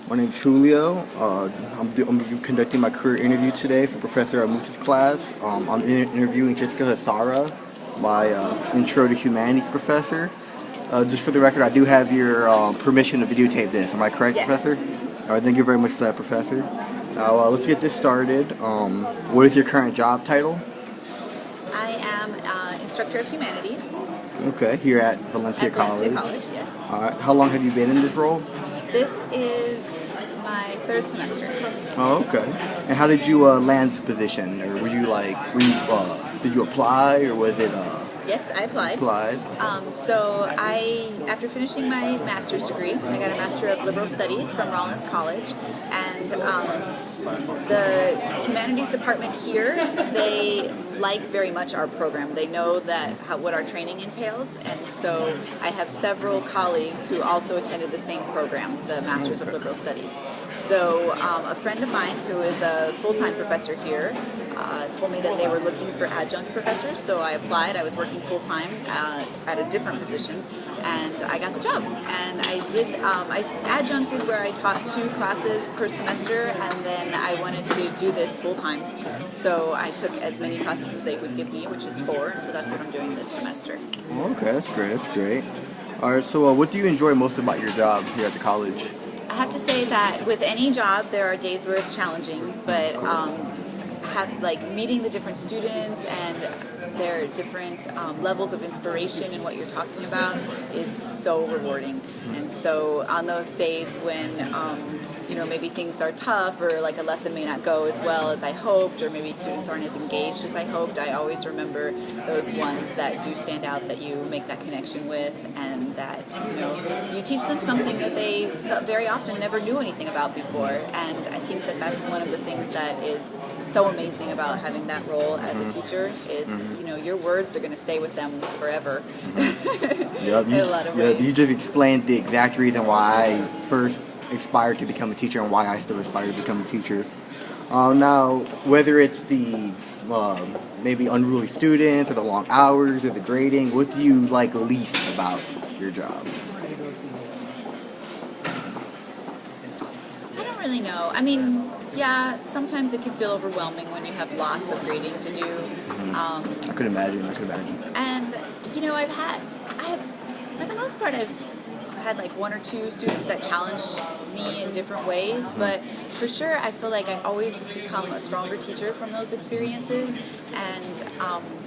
My name's Julio. I'm conducting my career interview today for Professor Amusa's class. I'm interviewing Jessica Hassara, my Intro to Humanities professor. Just for the record, I do have your permission to videotape this. Am I correct, Yes. Professor? All right, thank you very much for that, Professor. Now, let's get this started. What is your current job title? I am instructor of humanities Okay, here at Valencia at Valencia College. College, yes. All right, how long have you been in this role? This is my third semester. Oh, okay. And how did you land this position? Or did you apply, or was it Yes, I applied. applied? After finishing my master's degree, I got a Master of Liberal Studies from Rollins College, and the humanities department here, they like very much our program. They know what our training entails, and so I have several colleagues who also attended the same program, the Masters of Liberal Studies. So a friend of mine who is a full-time professor here told me that they were looking for adjunct professors, so I applied. I was working full-time at a different position, and I got the job. And I adjuncted where I taught 2 classes per semester, and then I wanted to do this full-time. So I took as many classes as they would give me, which is 4, and so that's what I'm doing this semester. Okay, that's great. That's great. All right. So, what do you enjoy most about your job here at the college? I have to say that with any job, there are days where it's challenging, but meeting the different students and their different levels of inspiration in what you're talking about is so rewarding. And so on those days when maybe things are tough, or like a lesson may not go as well as I hoped, or maybe students aren't as engaged as I hoped, I always remember those ones that do stand out, that you make that connection with, and that you teach them something that they very often never knew anything about before. And I think that that's one of the things that is so amazing about having that role as a teacher is your words are going to stay with them forever. Yep, in a lot of ways. You just explained the exact reason why I first aspired to become a teacher and why I still aspire to become a teacher. Now, whether it's the maybe unruly students, or the long hours, or the grading, what do you like least about your job? I don't really know. I mean, yeah, sometimes it can feel overwhelming when you have lots of grading to do. I could imagine. And for the most part, I've had like 1 or 2 students that challenged me in different ways, but for sure I feel like I always become a stronger teacher from those experiences, and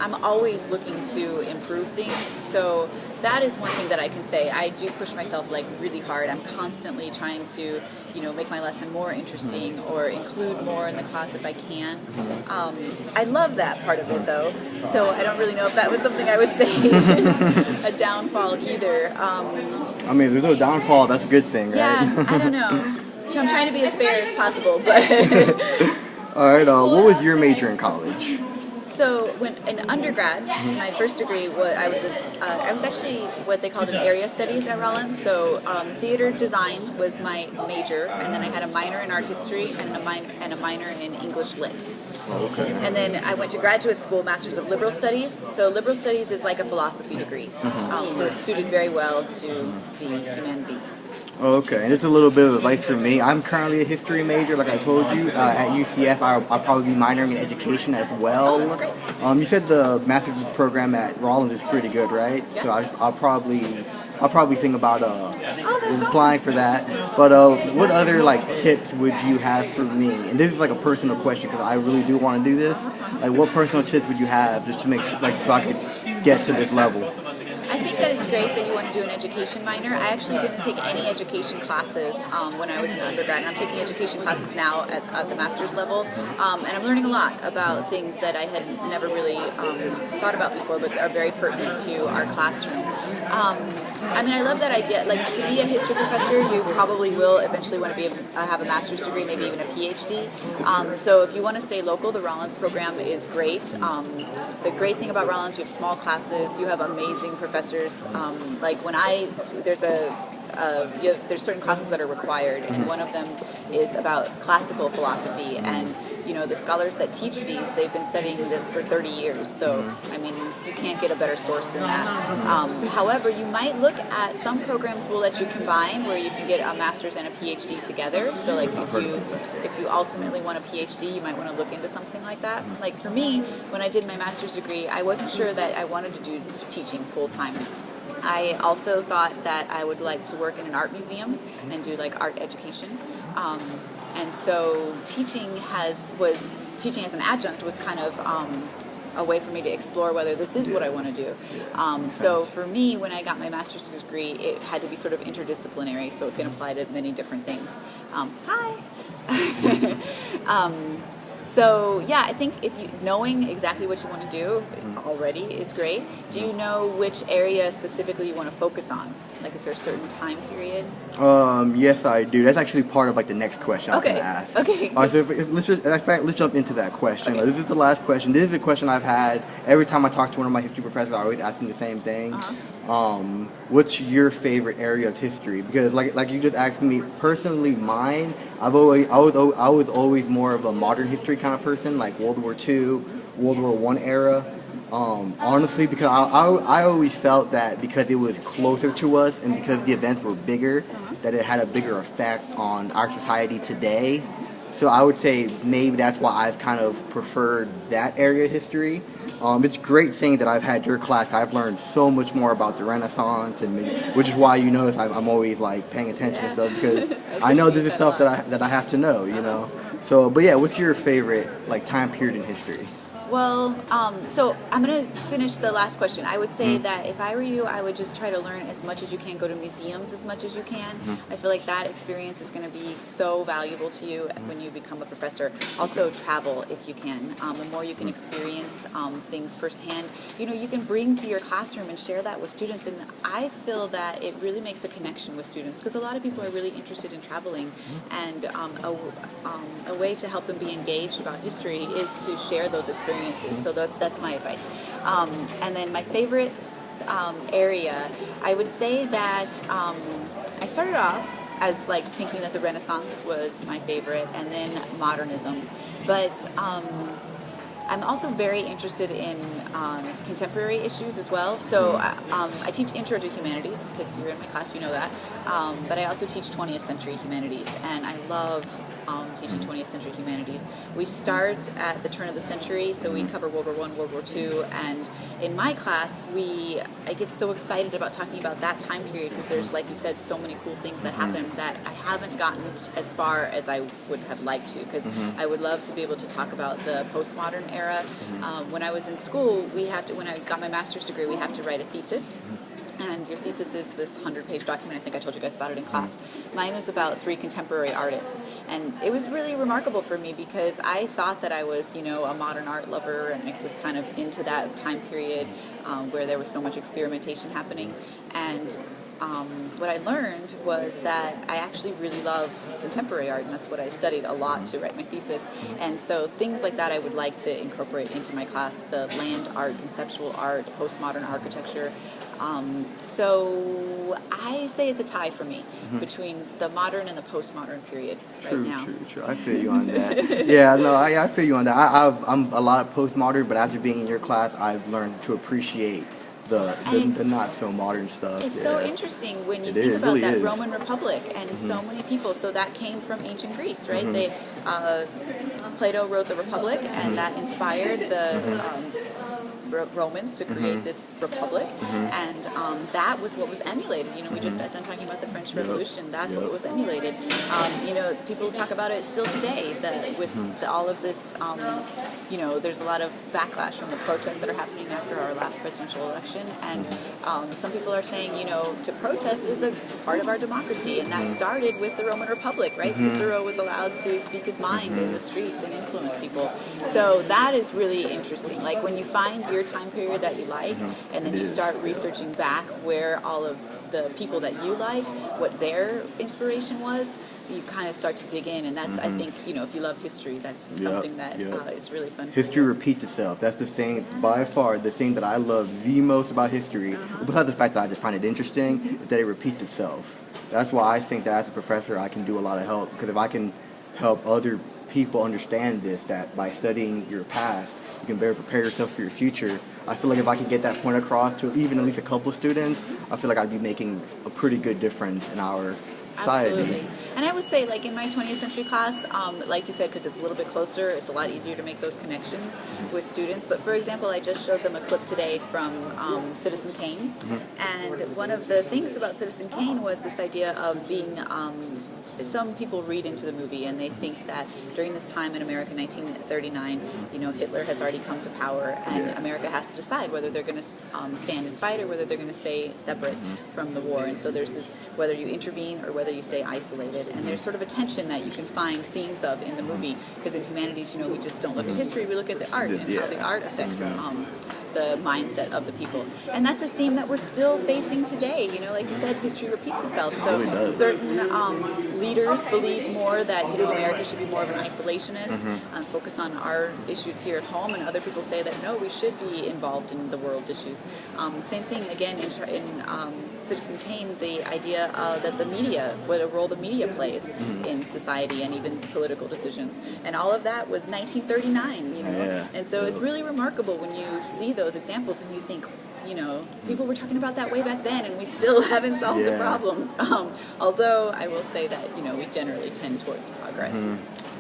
I'm always looking to improve things. So that is one thing that I can say. I do push myself like really hard. I'm constantly trying to make my lesson more interesting or include more in the class if I can. I love that part of it though, so I don't really know if that was something I would say is a downfall either. I mean, if there's no downfall, that's a good thing, right? Yeah, I don't know. So I'm trying to be as fair as possible, but All right, what was your major in college? So when in undergrad, my first degree I was actually what they called an area studies at Rollins. So theater design was my major, and then I had a minor in art history and a minor in English lit. Okay. And then I went to graduate school, Masters of Liberal Studies. So liberal studies is like a philosophy degree, so it's suited very well to the humanities. Okay, and just a little bit of advice for me. I'm currently a history major, like I told you. At UCF, I'll probably be minoring in education as well. Oh, that's great. You said the master's program at Rollins is pretty good, right? Yeah. So I'll probably think about That's applying for that. But what other tips would you have for me? And this is like a personal question because I really do want to do this. Like, what personal tips would you have just to make so I could get to this level? I think that it's great that you want to do an education minor. I actually didn't take any education classes when I was an undergrad, and I'm taking education classes now at the master's level, and I'm learning a lot about things that I had never really thought about before, but are very pertinent to our classroom. I mean, I love that idea. Like, to be a history professor, you probably will eventually want to have a master's degree, maybe even a PhD. So if you want to stay local, the Rollins program is great. The great thing about Rollins, you have small classes, you have amazing professors. There's a there's certain classes that are required, and one of them is about classical philosophy. And the scholars that teach these, they've been studying this for 30 years. So, I mean, you can't get a better source than that. However, you might look at some programs will let you combine where you can get a master's and a PhD together. So, like, if you ultimately want a PhD, you might want to look into something like that. Like, for me, when I did my master's degree, I wasn't sure that I wanted to do teaching full time. I also thought that I would like to work in an art museum and do like art education. And so teaching as an adjunct was kind of a way for me to explore whether this is what I want to do. So for me, when I got my master's degree, it had to be sort of interdisciplinary, so it can apply to many different things. Hi! So yeah, I think knowing exactly what you want to do already is great. Do you know which area specifically you want to focus on? Like, is there a certain time period? Yes, I do. That's actually part of like the next question I was going to ask. Okay. All right, so let's jump into that question. Okay. This is the last question. This is a question I've had every time I talk to one of my history professors. I always ask them the same thing. What's your favorite area of history? Because like you just asked me, personally, mine, I was always more of a modern history kind of person, like World War II, World War I era. Honestly, because I always felt that because it was closer to us and because the events were bigger, that it had a bigger effect on our society today. So I would say maybe that's why I've kind of preferred that area of history. It's great seeing that I've had your class. I've learned so much more about the Renaissance, which is why you notice I'm always like paying attention to stuff, because I know this is stuff that I have to know, So, but yeah, what's your favorite like time period in history? Well, so I'm going to finish the last question. I would say that if I were you, I would just try to learn as much as you can, go to museums as much as you can. I feel like that experience is going to be so valuable to you when you become a professor. Also, travel if you can. The more you can experience things firsthand, you can bring to your classroom and share that with students. And I feel that it really makes a connection with students, because a lot of people are really interested in traveling, and a way to help them be engaged about history is to share those experiences. So that's my advice. And then my favorite area, I would say that I started off as like thinking that the Renaissance was my favorite, and then modernism. But I'm also very interested in contemporary issues as well. So I teach Intro to Humanities, because you're in my class, you know that. But I also teach 20th century humanities, and I love teaching 20th century humanities. We start at the turn of the century, so we cover World War I, World War II, and in my class, I get so excited about talking about that time period, because there's, like you said, so many cool things that happened that I haven't gotten as far as I would have liked to, because I would love to be able to talk about the postmodern era. When I was in school, when I got my master's degree, we have to write a thesis. And your thesis is this 100-page document. I think I told you guys about it in class. Mine was about 3 contemporary artists. And it was really remarkable for me, because I thought that I was, a modern art lover, and I was kind of into that time period where there was so much experimentation happening. And what I learned was that I actually really love contemporary art, and that's what I studied a lot to write my thesis. And so things like that I would like to incorporate into my class: the land art, conceptual art, postmodern architecture. So I say it's a tie for me between the modern and the postmodern period now. True. I feel you on that. Yeah, no, I feel you on that. I'm a lot of postmodern, but after being in your class, I've learned to appreciate the not so modern stuff. It's so interesting when you think about that Roman Republic and so many people. So that came from ancient Greece, right? Plato wrote the Republic, and that inspired the Romans to create this republic, and that was what was emulated. We just got done talking about the French Revolution. That's what was emulated. People talk about it still today, that with all of this, there's a lot of backlash from the protests that are happening after our last presidential election, and some people are saying, to protest is a part of our democracy, and that started with the Roman Republic, right? Cicero was allowed to speak his mind in the streets and influence people. So that is really interesting. Like, when you find your time period that you like, and then you start researching back where all of the people that you like, what their inspiration was, you kind of start to dig in, and that's, I think, if you love history, that's something that is really fun. History repeats itself. That's the thing, by far, the thing that I love the most about history, besides the fact that I just find it interesting, is that it repeats itself. that's why I think that as a professor I can do a lot of help, because if I can help other people understand this, that by studying your past you can better prepare yourself for your future, I feel like if I can get that point across to even at least a couple of students, I feel like I'd be making a pretty good difference in our society. Absolutely. And I would say, like in my 20th century class, like you said, because it's a little bit closer, it's a lot easier to make those connections with students. But for example, I just showed them a clip today from Citizen Kane. And one of the things about Citizen Kane was this idea of being some people read into the movie and they think that during this time in America, 1939, Hitler has already come to power, and America has to decide whether they're going to stand and fight or whether they're going to stay separate from the war. And so there's this, whether you intervene or whether you stay isolated. And there's sort of a tension that you can find themes of in the movie, because in humanities, we just don't look at history, we look at the art and how the art affects the mindset of the people. And that's a theme that we're still facing today. Like you said, history repeats itself. So certain leaders believe more that America should be more of an isolationist and focus on our issues here at home, and other people say that no, we should be involved in the world's issues. Same thing again in Citizen Kane, the idea that the media, what a role the media plays in society and even political decisions, and all of that was 1939. And so it's really remarkable when you see those examples and you think, people were talking about that way back then, and we still haven't solved the problem. Although I will say that we generally tend towards progress.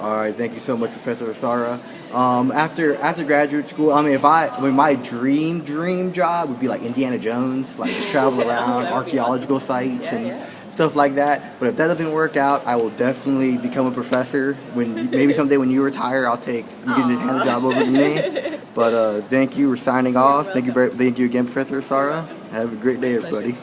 All right, thank you so much, Professor Sarah. After graduate school, my dream job would be like Indiana Jones, like just travel around archaeological sites and stuff like that. But if that doesn't work out, I will definitely become a professor. Maybe someday when you retire, you can just hand the job over to me. But thank you. We're signing off. Thank you again, Professor Sarah. Have a great day, everybody.